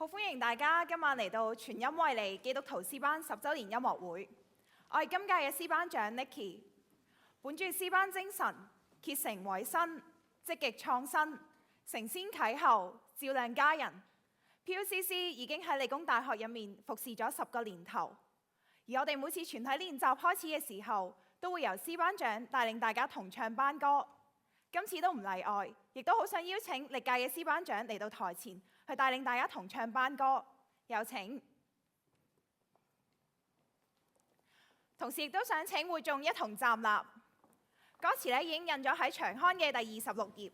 好歡迎大家今晚嚟到全音為你基督徒詩班10週年音樂會。我係今屆嘅詩班長 Nicky。本住詩班精神，竭誠委身，積極創新，承先啟後，照亮家人。PUCC 已經喺理工大學入面服侍咗10個年頭。而我哋每次全體練習開始嘅時候，都會由詩班長帶領大家同唱班歌。今次都唔例外，亦都好想邀請歷屆嘅詩班長嚟到台前，去帶領大家同唱班歌。有請。同時亦都想請會眾一同站立。歌詞已經印咗喺長刊嘅第26頁。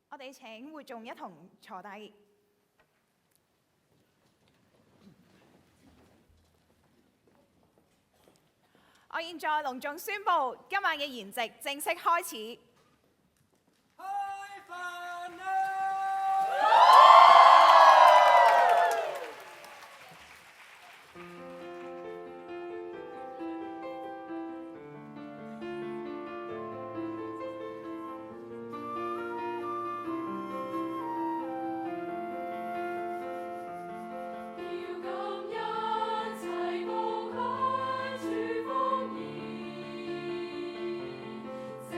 我哋請會眾一同坐低。我現在隆重宣布，今晚嘅筵席正式開始。開飯啦！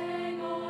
這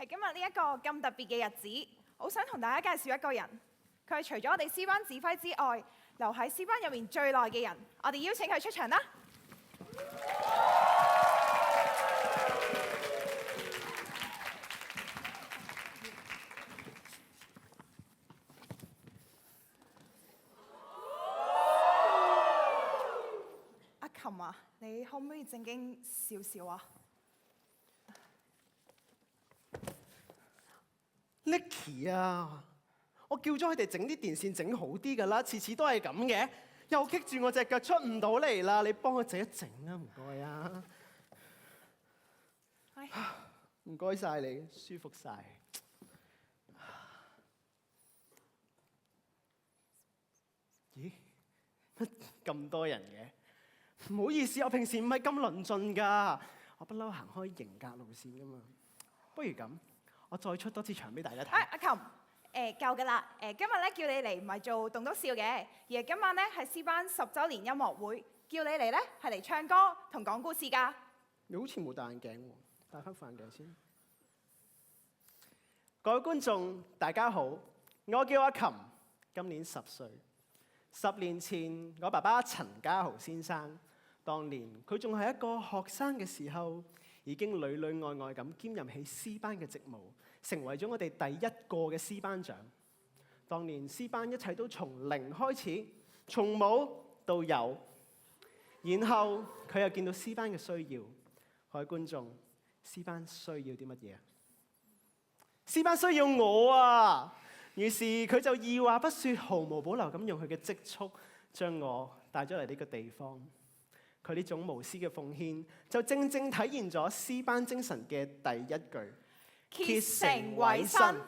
喺今日呢一個咁特別嘅日子，我想同大家介紹一個人，佢係除咗我哋詩班指揮之外，留喺詩班入面最耐嘅人。我哋邀請佢出場啦！阿琴啊，你可唔可以正經少少啊？Nicky 啊，我叫咗佢哋整啲電線整好啲㗎啦，次次都係咁嘅，又棘住我隻腳出唔到嚟啦，你幫我整一整啊，唔該啊！唔該晒你，舒服晒。咦？乜咁多人嘅？唔好意思，我平時唔係咁論盡㗎，我不嬲行開型格路線㗎嘛。不如咁，我再出多次場俾大家睇。阿琴，夠㗎啦。今日咧叫你嚟唔係做棟篤笑嘅，而係今晚咧係詩班10週年音樂會，叫你嚟咧係嚟唱歌同講故事㗎。你好似冇戴眼鏡喎，戴翻副眼鏡先。各位觀眾，大家好，我叫阿琴，今年10歲。10年前，我爸爸陳家豪先生，當年佢仲係一個學生嘅時候，已經裏裏外外咁兼任起詩班嘅職務，成為咗我哋第一個嘅詩班長。當年詩班一切都從零開始，從冇到有。然後佢又見到詩班嘅需要，各位觀眾，詩班需要啲乜嘢啊？詩班需要我啊！於是佢就二話不說，毫無保留咁用佢嘅積蓄將我帶咗嚟呢個地方。佢呢種無私嘅奉獻，就正正體現咗詩班精神嘅第一句：竭誠委身。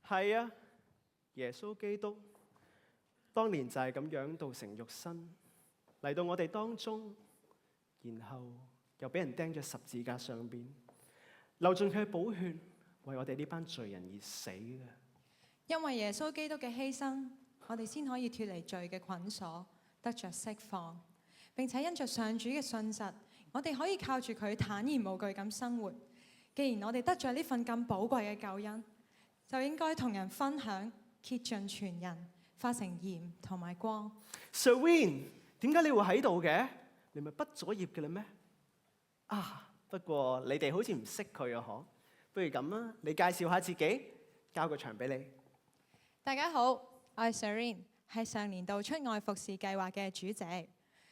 係啊，耶穌基督當年就係咁樣道成肉身嚟到我哋當中，然後又俾人釘咗十字架上邊，流盡佢嘅寶血，為我哋呢班罪人而死嘅。因為耶穌基督嘅犧牲，我哋先可以脫離罪嘅捆鎖，得着釋放。並且因着上主嘅信實，我哋可以靠住佢坦然無懼咁生活。既然我哋得着呢份咁寶貴嘅救恩，就應該同人分享，竭盡全人，化成鹽同埋光。Serene， 點解你會喺度嘅？你咪畢咗業嘅啦咩？啊，不過你哋好似唔識佢啊，嗬？不如咁啦，你介紹下自己，交個場俾你。大家好，我係 Serene， 係上年度出外服侍計劃嘅主席。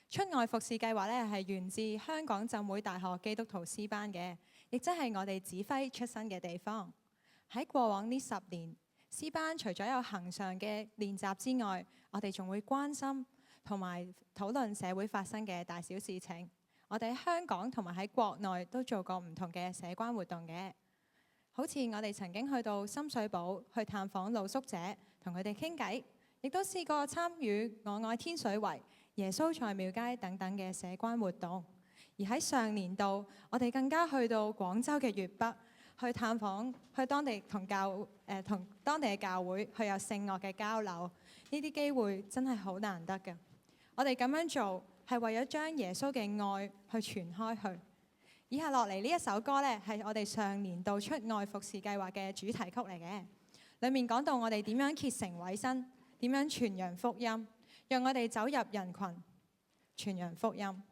出外服侍計劃咧係源自香港浸會大學基督徒詩班嘅，亦即係我哋指揮出身嘅地方。喺過往呢10年，詩班除咗有恆常嘅練習之外，我哋仲會關心同埋討論社會發生嘅大小事情。我哋喺香港同埋喺國內都做過唔同嘅社關活動嘅，好似我哋曾經去到深水埗去探訪露宿者，同佢哋傾偈，亦都試過參與我愛天水圍、耶穌在廟街等等嘅社關活動。而喺上年度，我哋更加去到廣州嘅粵北去探訪，去當地同當地嘅教會去有聖樂嘅交流。呢啲機會真係好難得嘅。我哋咁樣做係為咗將耶穌嘅愛去傳開去。以下落嚟呢一首歌呢，係我哋上年度出外服侍計劃嘅主題曲嚟嘅。裡面講到我哋點樣竭誠委身，點樣傳揚福音，讓我哋走入人群，傳揚福音。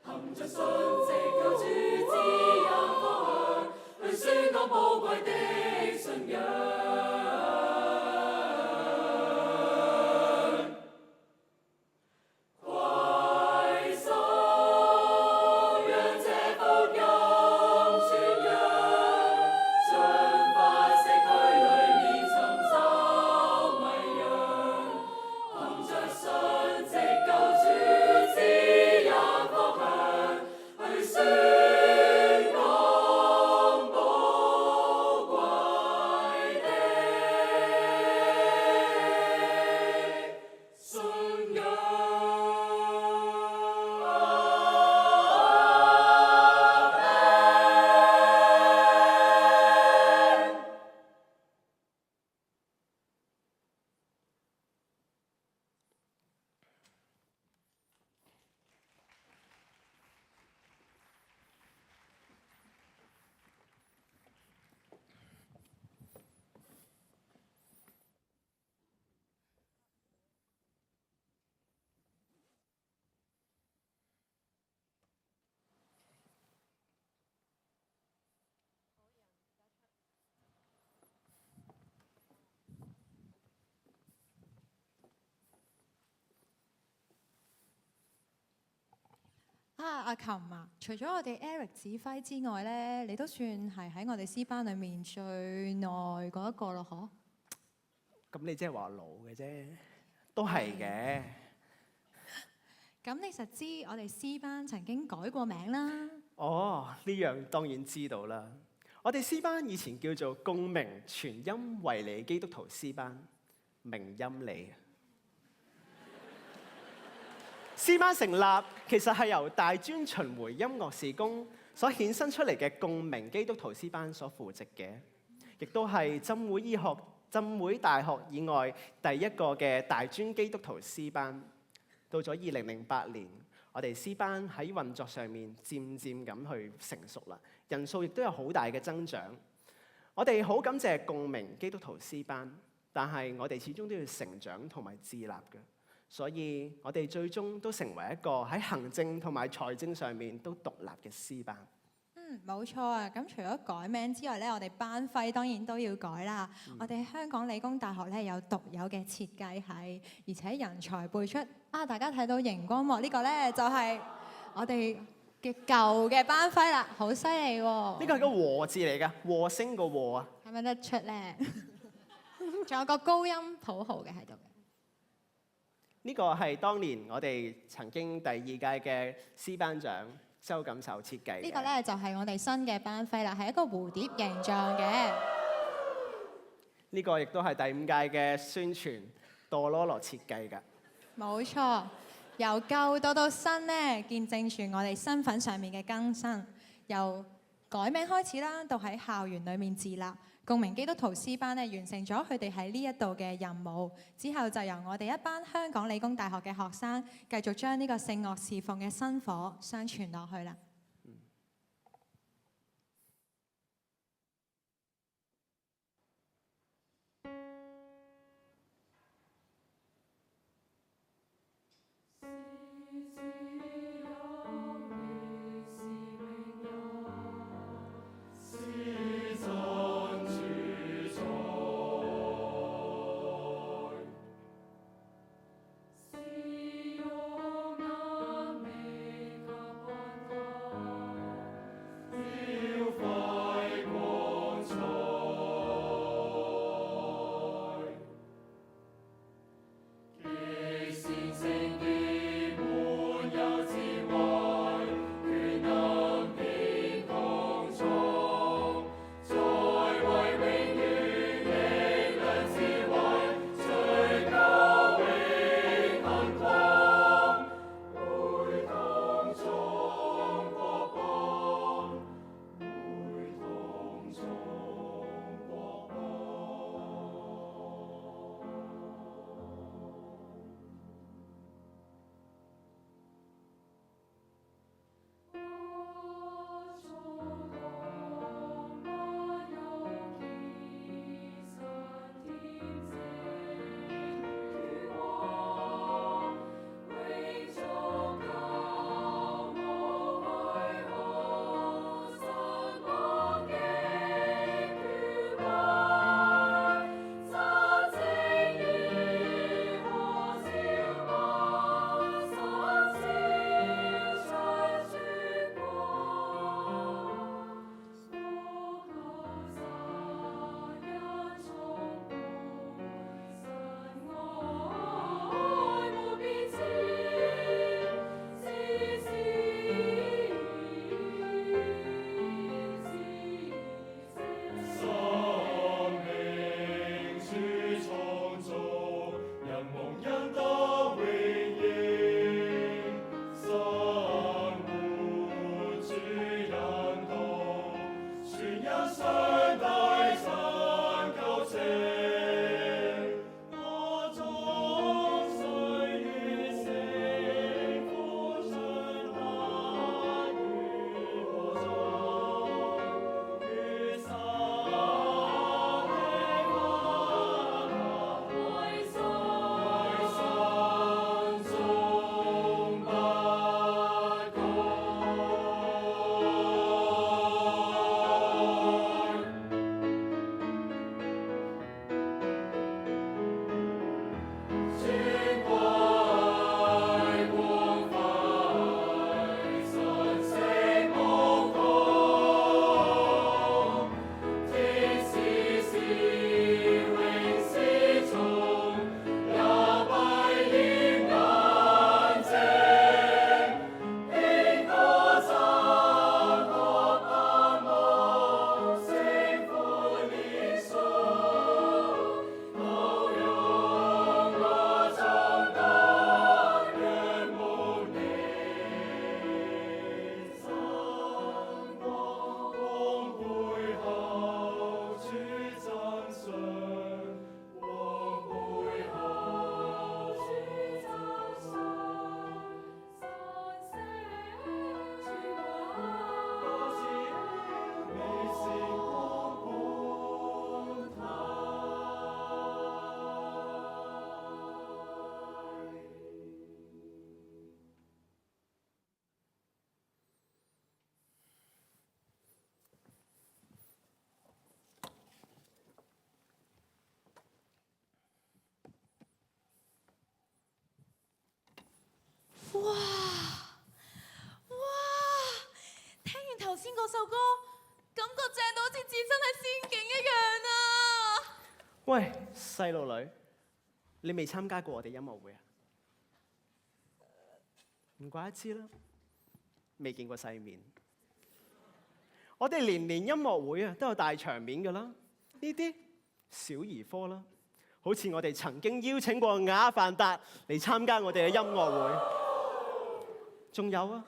憑着信直救主之阿琴啊，除咗我哋 Eric 指揮之外咧，你都算係喺我哋詩班裡面最耐嗰一個咯，嗬？咁你即係話老嘅啫，都係嘅。咁你實知我哋詩班曾經改過名啦。哦，呢樣當然知道啦。我哋詩班以前叫做共鳴全音維尼基督徒詩班，明音你。詩班成立其實係由大專巡迴音樂事工所衍生出嚟嘅共鳴基督徒詩班所扶植嘅，亦都係浸會大學以外第一個嘅大專基督徒詩班。到咗2008年，我哋詩班喺運作上面漸漸咁去成熟啦，人數亦都有好大嘅增長。我哋好感謝共鳴基督徒詩班，但係我哋始終都要成長同埋自立嘅，所以我哋最終都成為一個喺行政同埋財政上面都獨立嘅詩班。冇錯啊！咁除咗改名之外咧，我哋班徽當然都要改啦。我哋香港理工大學咧有獨有嘅設計系，而且人才輩出。大家睇到熒光幕呢個咧就係我哋嘅舊嘅班徽啦，好犀利喎！呢個係個和字嚟㗎，和聲個和啊！睇唔睇得出咧？仲有個高音譜號嘅喺度。呢個係當年我哋曾經第2屆嘅詩班長周錦秀設計嘅。呢個咧就係我哋新嘅班徽啦，係一個蝴蝶形狀嘅。呢個亦都係第5屆嘅宣傳哆囉囉設計㗎。冇錯，由舊到新咧，見證住我哋身份上面嘅更新。由改名開始啦，到喺校園裡面自立，共鳴基督徒詩班咧完成咗佢哋喺呢一度嘅任務。之後就由我哋一班香港理工大學嘅學生繼續將呢個聖樂侍奉嘅薪火相傳落去啦。先嗰首歌，感覺正到好似置身喺仙境一樣啊！喂，細路女，你未參加過我哋音樂會啊？唔怪得知啦，未見過世面。我哋年年音樂會啊都有大場面㗎啦，呢啲小兒科啦。好似我哋曾經邀請過雅凡達嚟參加我哋嘅音樂會，仲有啊，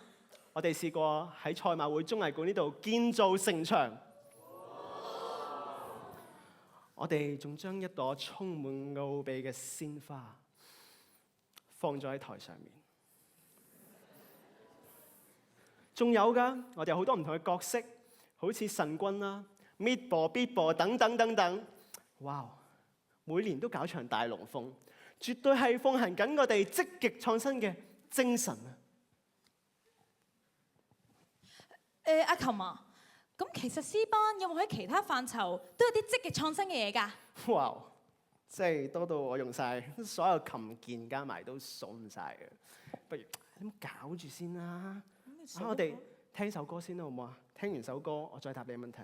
我哋試過喺賽馬會綜藝館呢度建造城牆，我哋仲將一朵充滿奧秘嘅鮮花放咗喺台上面，仲有㗎，我哋有好多唔同嘅角色，好似神君啦、Meat Ball、Beat Ball 等等等等，哇！每年都搞場大龍鳳，絕對係奉行緊我哋積極創新嘅精神啊！阿琴啊，咁其實詩班有冇喺其他範疇都有啲積極創新嘅嘢㗎？哇！即係多到我用晒所有琴鍵加埋都數唔晒嘅，不如咁搞住先啦！我哋聽首歌先啦，好唔好啊？聽完首歌，我再答你問題。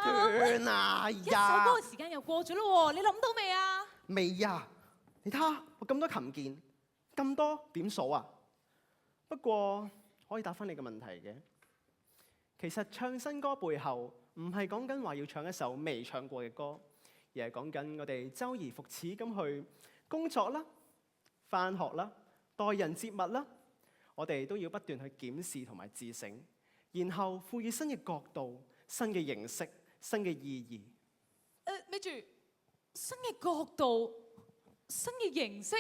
斷啊！一首歌嘅時間又過咗咯喎，你諗到未啊？未啊！你睇下我咁多琴鍵，咁多點數啊？不過可以答翻你嘅問題嘅。其實唱新歌背後唔係講緊話要唱一首未唱過嘅歌，而係講緊我哋周而復始咁去工作啦、返學啦、待人接物啦，我哋都要不斷去檢視同埋自省，然後賦予新嘅角度、新嘅形式、新嘅意義。咪住，新嘅角度、新嘅形式、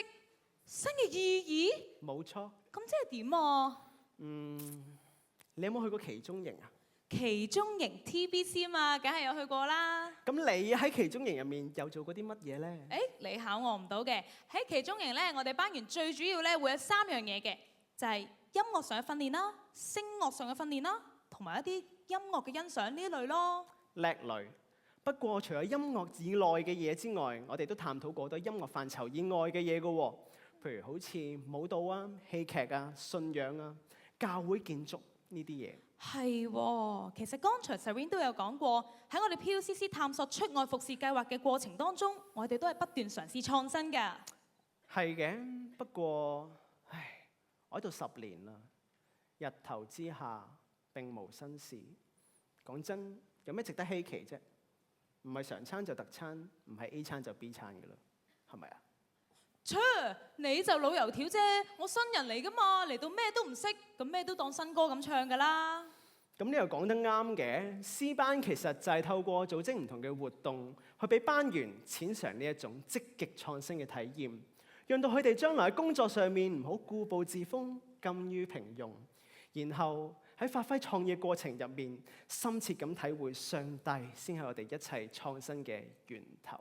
新嘅意義？冇錯。咁即係點啊？你有冇去過其中營啊？其中營 TBC 嘛，梗係有去過啦。咁你喺其中營入面又做過啲乜嘢咧？你考我唔到嘅。喺其中營咧，我哋班員最主要咧會有3樣嘢嘅，就係音樂上嘅訓練啦、聲樂上嘅訓練啦，同埋一啲音樂嘅欣賞呢一類咯。叻女。不過除咗音樂以外嘅嘢之外，我哋都探討過好多音樂範疇以外嘅嘢嘅喎，譬如好似舞蹈啊、戲劇啊、信仰啊、教會建築呢啲嘢。係喎，其實剛才 Serene 都有講過，喺我哋 PUCC 探索出外服侍計劃嘅過程當中，我哋都係不斷嘗試創新㗎。係嘅，不過，我喺度10年啦，日頭之下並無新事。講真，有咩值得稀奇啫？唔係常餐就特餐，唔係 A 餐就 B 餐㗎啦，係咪啊？你就老油條啫，我新人嚟㗎嘛，嚟到咩都唔識，咁咩都當新歌咁唱㗎啦。咁呢個講得啱嘅，詩班其實就係透過組織唔同嘅活動，去俾班員淺嘗呢一種積極創新嘅體驗，讓到佢哋將來喺工作上面唔好固步自封、甘於平庸，然後喺發揮創意嘅過程入面，深切咁體會上帝先係我哋一切創新嘅源頭。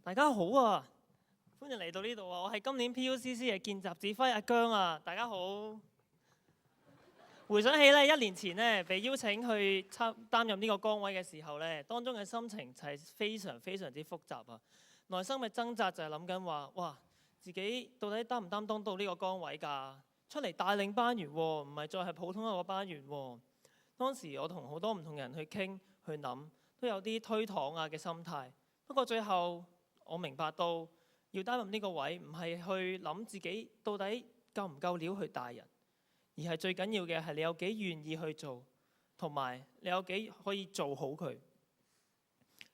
大家好啊，歡迎嚟到呢度啊！我係今年 PUCC 嘅見習指揮阿姜啊，大家好。回想起咧1年前咧被邀請去擔任呢個崗位嘅時候咧，當中嘅心情就係非常非常之複雜啊！內心嘅掙扎就係諗緊話，哇，自己到底擔唔擔當到呢個崗位㗎？出嚟帶領班員喎，唔係再係普通一個班員喎。當時我同好多唔同人去傾去諗，都有啲推搪嘅心態。不過最後我明白到，要擔任呢個位唔係去諗自己到底夠唔夠料去帶人，而係最緊要嘅係你有幾願意去做，同埋你有幾可以做好佢。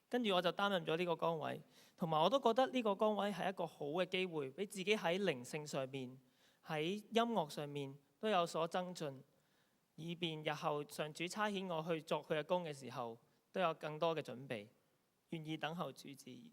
跟住我就擔任咗呢個崗位，同埋我都覺得呢個崗位係一個好嘅機會，俾自己喺靈性上面、喺音樂上面都有所增進，以便日後上主差遣我去作佢嘅工嘅時候，都有更多嘅準備，願意等候主旨意。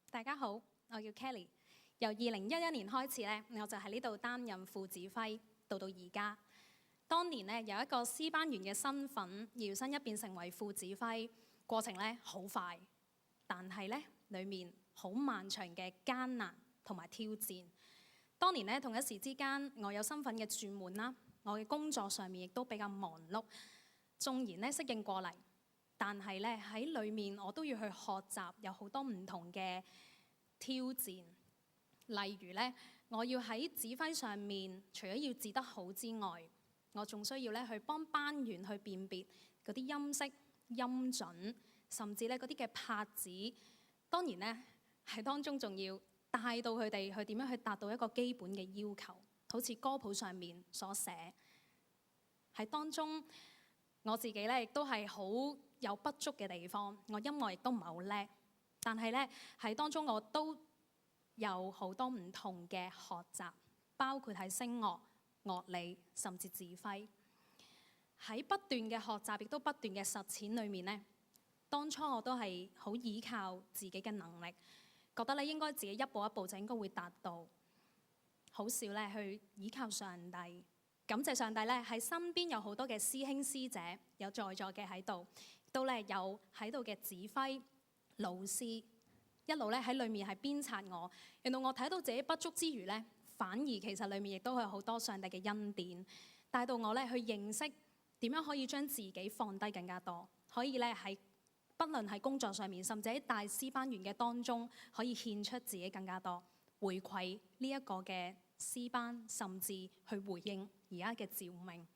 大家好，我叫 Kelly。由2011年開始咧，我就喺呢度擔任副指揮，到而家。當年咧有一個詩班員嘅身份，搖身一變成為副指揮，過程咧好快，但係咧裡面好漫長嘅艱難同埋挑戰。當年咧同一時之間，我有身份嘅轉換啦，我嘅工作上面亦都比較忙碌，縱然咧適應過嚟，但係咧喺裡面我都要去學習，有好多唔同嘅挑戰。例如咧，我要喺指揮上面，除咗要指得好之外，我仲需要咧去幫班員去辨別嗰啲音色、音準，甚至咧嗰啲嘅拍子。當然咧喺當中仲要帶到佢哋去點樣去達到一個基本嘅要求，好似歌譜上面所寫。喺當中我自己咧亦都係好有不足嘅地方，我音樂亦都唔係好叻，但係咧喺當中我都有好多唔同嘅學習，包括係聲樂、樂理，甚至指揮。喺不斷嘅學習，亦都不斷嘅實踐裏面呢，當初我都係好依靠自己嘅能力，覺得咧應該自己一步一步就應該會達到，好少咧去依靠上帝，感謝上帝咧，喺身邊有好多嘅師兄師姐，有在座嘅喺度，都咧有喺度嘅指揮老師，一路咧喺裏面係鞭策我，令到我睇到自己不足之餘咧，反而其實裏面亦都有好多上帝嘅恩典，帶到我咧去認識點樣可以將自己放低更加多，可以咧喺不論喺工作上面，甚至喺大師班員嘅當中，可以獻出自己更加多，回饋呢一個嘅詩班，甚至去回應而家嘅召命。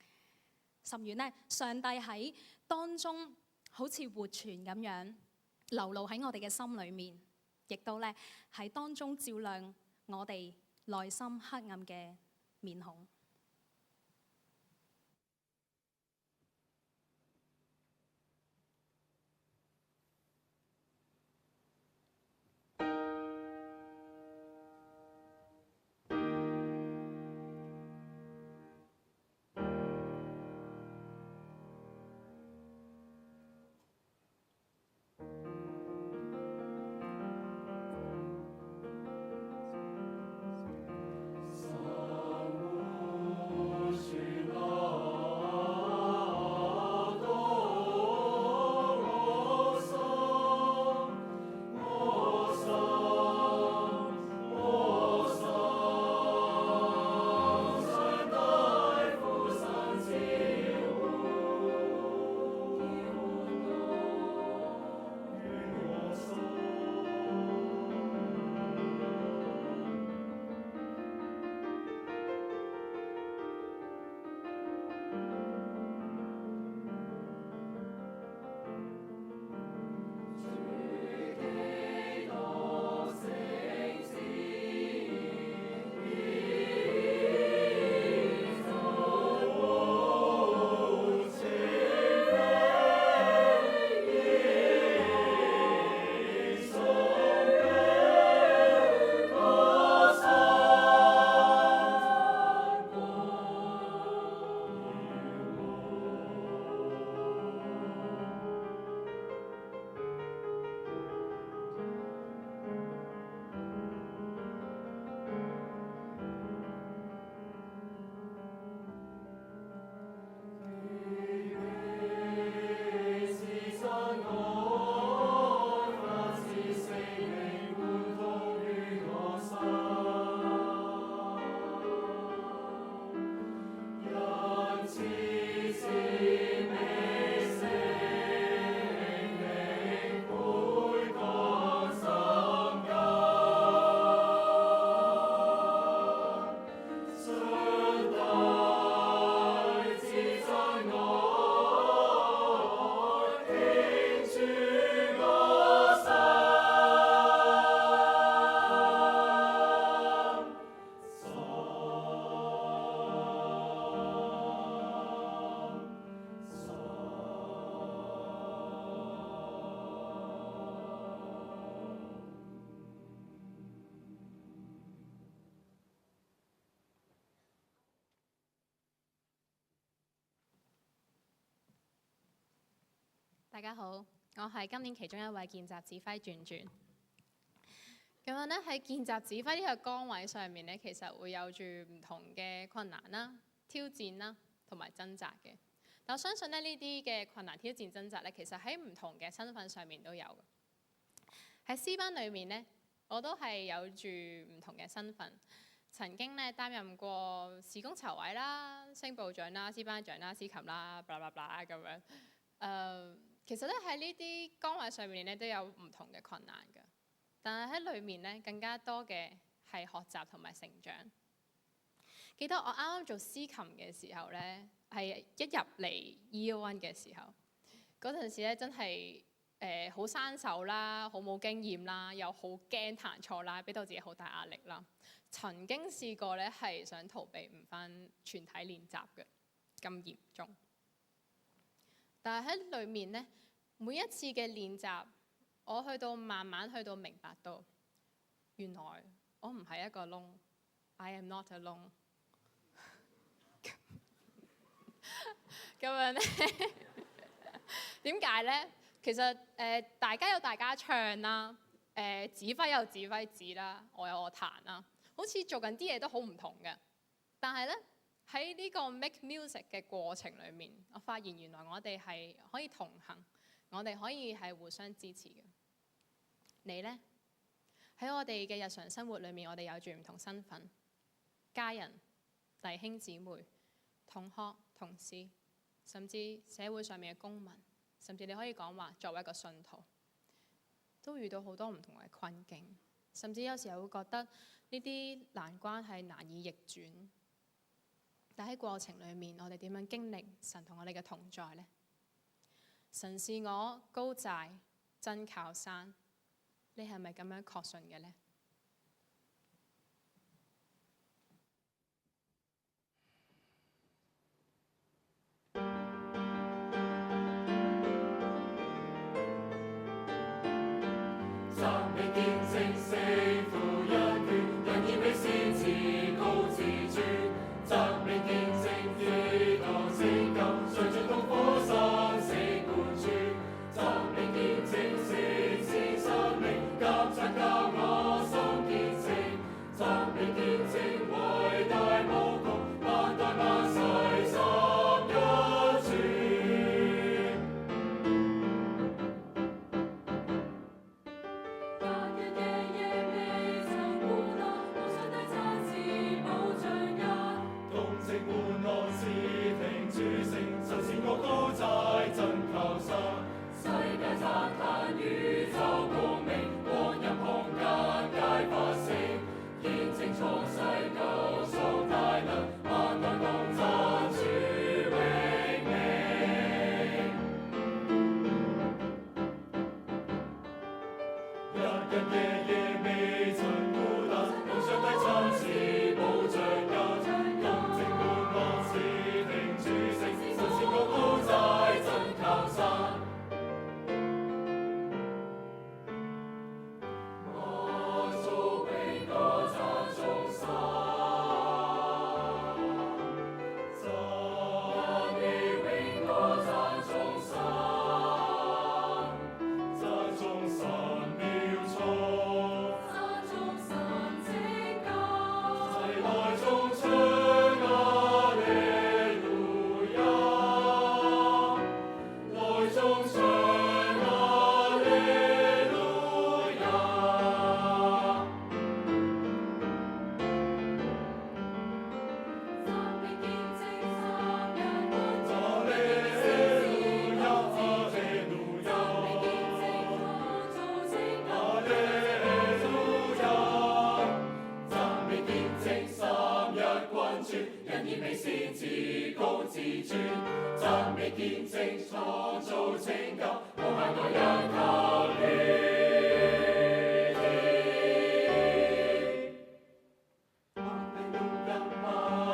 甚願呢，上帝喺當中好似活泉咁樣流露喺我哋嘅心裏面，亦都咧喺當中照亮我哋內心黑暗嘅面孔。大家好，我係今年其中一位見習指揮轉轉。咁樣咧喺見習指揮呢個崗位上面咧，其實會有住唔同嘅困難啦、挑戰啦，同埋掙扎嘅。但我相信咧呢啲嘅困難、挑戰、掙扎咧，其實喺唔同嘅身份上面都有嘅。喺詩班裏面咧，我都係有住唔同嘅身份。曾經咧擔任過事工籌委啦、聲部長啦、詩班長啦、司琴啦，blah blah blah咁樣。其實咧喺呢啲崗位上面咧都有唔同嘅困難㗎，但係喺裏面咧更加多嘅係學習同埋成長。記得我啱啱做司琴嘅時候咧，係一入嚟 Year 1嘅時候，嗰陣時咧真係好生手啦，好冇經驗啦，又好驚彈錯啦，俾到自己好大壓力啦。曾經試過咧係想逃避唔返全體練習嘅，咁嚴重。但係喺裏面咧，每一次嘅練習，我慢慢去到明白到，原來我唔係一個窿 ，I am not alone 咁樣咧，點解咧？其實大家有大家唱啦，指揮有指揮指啦，我有我彈啦，好似做緊啲嘢都好唔同嘅。但係咧喺呢個 make music 嘅過程裏面，我發現原來我哋係可以同行，我哋可以係互相支持嘅。你呢？喺我哋嘅日常生活裏面，我哋有住唔同身份，家人、弟兄姊妹、同學、同事，甚至社會上面嘅公民，甚至你可以講話作為一個信徒，都遇到好多唔同嘅困境，甚至有時候會覺得呢啲難關係難以逆轉。但喺過程裏面，我哋點樣經歷神同我哋嘅同在呢？神是我高寨真靠山，你係咪咁樣確信嘅呢？讚美見證勝負一決，人以美善自高自尊。讚美見證基督拯救，嘗盡痛苦生死貫穿。讚美見證聖善生命，監察教我心堅定。讚美見證偉大無窮，萬代萬世心一存。日日夜夜未曾孤單，無上帝親自保障一。動靜緩和視聽主聲，神是我高寨真靠山。世界讚嘆宇宙共鳴，光陰空間皆發聲，見證創世救贖大能，萬代共讚主榮名。日日夜夜未曾孤單，無上帝親自保障一。動靜緩和視聽主聲，神是我高寨真靠山。我祖榮歌讚眾神，讚你榮歌讚眾神，讚眾神妙創，讚眾神拯救，世代中唱哈利路亞，內中唱哈利路亞。讚美見證三一君，哈利路亞，哈利路亞。讚美見證創造拯救，哈利路亞。讚美見證三一君尊，人以美善自高自尊。讚美見證創造拯救，無限愛因靠戀天。哈利路亞，哈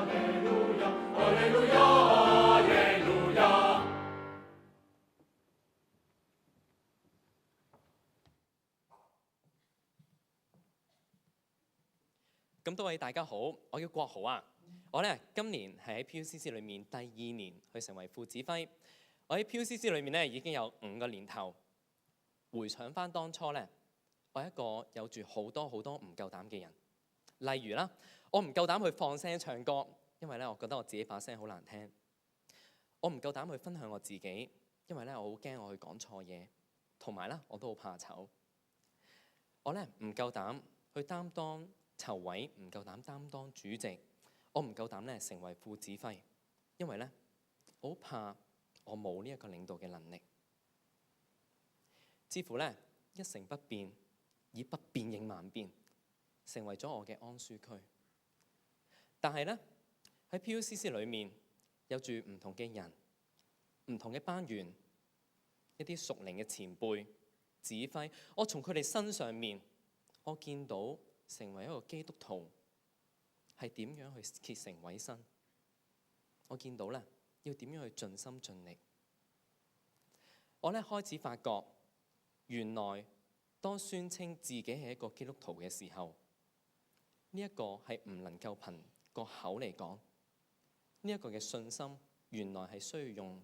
利路亞，哈利路亞，哈利路亞。咁多位大家好，我叫郭豪啊。我咧今年係喺 PUCC 裏面第2年去成為副指揮。我喺 PUCC 裏面咧已經有5個年頭。回想翻當初咧，我係一個有住好多唔夠膽嘅人。例如啦，我唔夠膽去放聲唱歌，因為咧我覺得我自己把聲好難聽。我唔夠膽去分享我自己，因為咧我好驚我去講錯嘢，同埋咧我都好怕醜。我咧唔夠膽去擔當籌委，唔夠膽擔當主席，我唔夠膽咧成為副指揮，因為咧我好怕我冇呢一個領導嘅能力。似乎咧一成不變，以不變應萬變，成為咗我嘅安舒區。但係咧喺 PUCC 裏面有住唔同嘅人、唔同嘅班員、一啲屬靈嘅前輩、指揮，我從佢哋身上面，我見到成為一個基督徒係點樣去竭誠委身。我見到咧要點樣去盡心盡力。我咧開始發覺，原來當宣稱自己係一個基督徒嘅時候，呢一個係唔能夠憑個口嚟講。呢一個嘅信心原來係需要用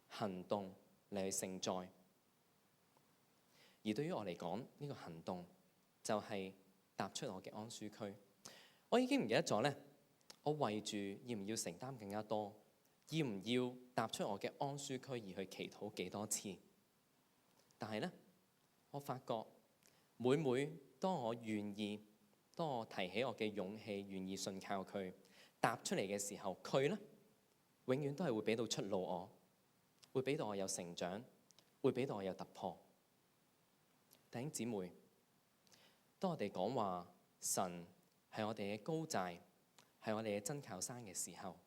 行動嚟去承載。而對於我嚟講，呢個行動就係踏出我嘅安舒區。我已經唔記得咗咧，我為住要唔要承擔更加多，要唔要踏出我嘅安舒區而去祈禱幾多次？但係呢，我發覺每當我願意，當我提起我嘅勇氣，願意信靠佢，踏出嚟嘅時候，佢呢永遠都係會俾到出路我，會俾到我有成長，會俾到我有突破。弟兄姊妹，當我哋講話神係我哋嘅高寨，係我哋嘅真靠山嘅時候，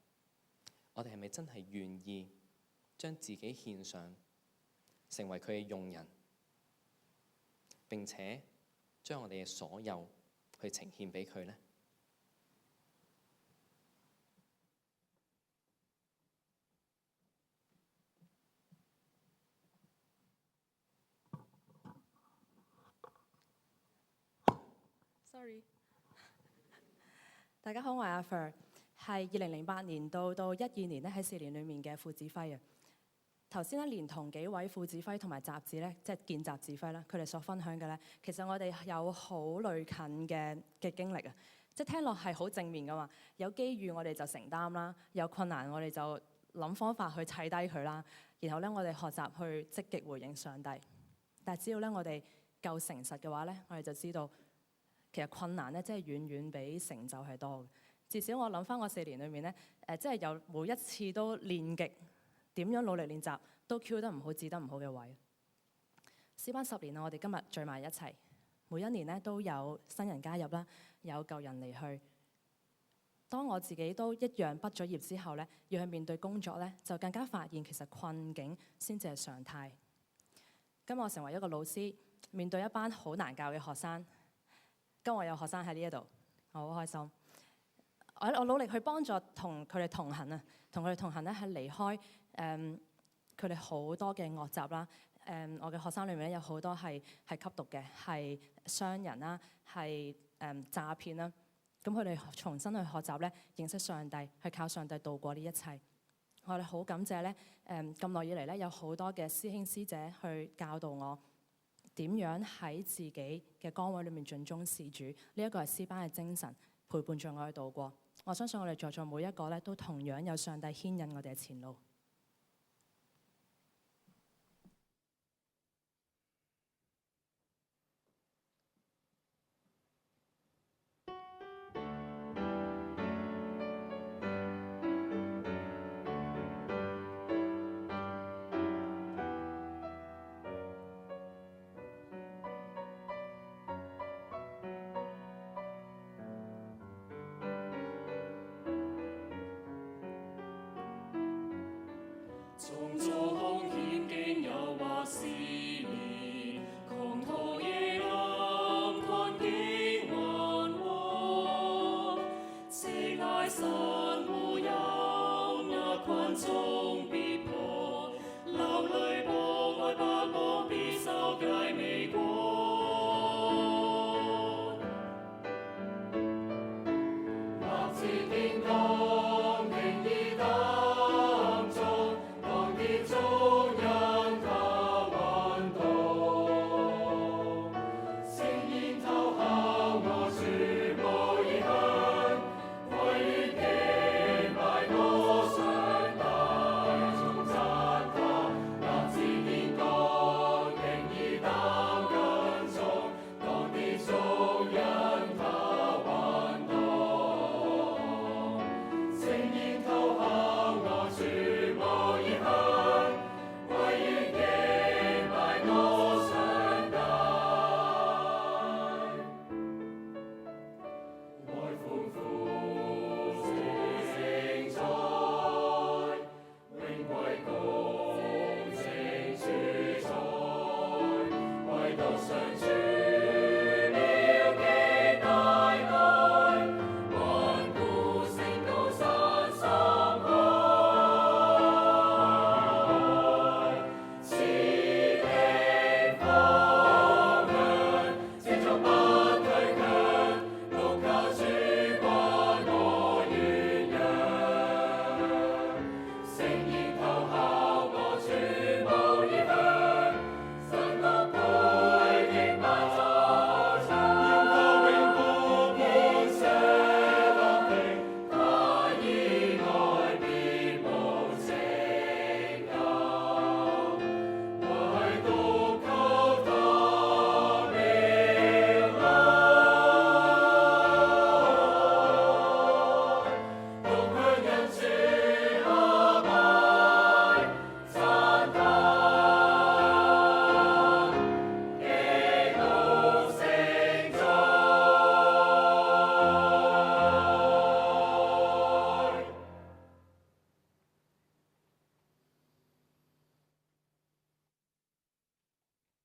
我哋係咪真係願意將自己獻上，成為佢嘅用人，並且將我哋嘅所有去呈獻俾佢呢？大家好，我係阿 Fer， 係2008年到12年咧喺4年裡面嘅副指揮啊。頭先咧連同幾位副指揮同埋集子咧，即係見習指揮啦，佢哋所分享嘅咧，其實我哋有好類近嘅經歷啊。即係聽落係好正面噶嘛，有機遇我哋就承擔啦，有困難我哋就諗方法去砌低佢啦。然後咧我哋學習去積極回應上帝。但係只要咧我哋夠誠實嘅話咧，我哋就知道。其實困難咧，真係遠遠比成就係多嘅。至少我諗翻我4年裏面咧，即係有每一次都練極點樣努力練習，都 Q 得唔好、指得唔好嘅位。詩班10年啦，我哋今日聚埋一齊，每一年咧都有新人加入啦，有舊人離去。當我自己都一樣畢咗業之後咧，要去面對工作咧，就更加發現其實困境先至係常態。今日我成為一個老師，面對一班好難教嘅學生。今日我有學生喺呢一度，我好開心。我努力去幫助同佢哋同行啊，同佢哋同行咧係離開佢哋好多嘅惡習啦。我嘅學生裏面咧有好多係吸毒嘅，係傷人啦，係詐騙啦。咁佢哋重新去學習咧，認識上帝，去靠上帝度過呢一切。我哋好感謝咧，咁耐以嚟咧有好多嘅師兄師姐去教導我。點樣喺自己嘅崗位裏面盡忠事主？呢一個係詩班嘅精神，陪伴著我去度過。我相信我哋在座每一個咧，都同樣有上帝牽引我哋嘅前路。從做空險境誘惑試煉，狂徒夜暗困境還禍，赤乃神護佑，壓困中必破，流淚博愛百邦必受戒美國，立志堅強。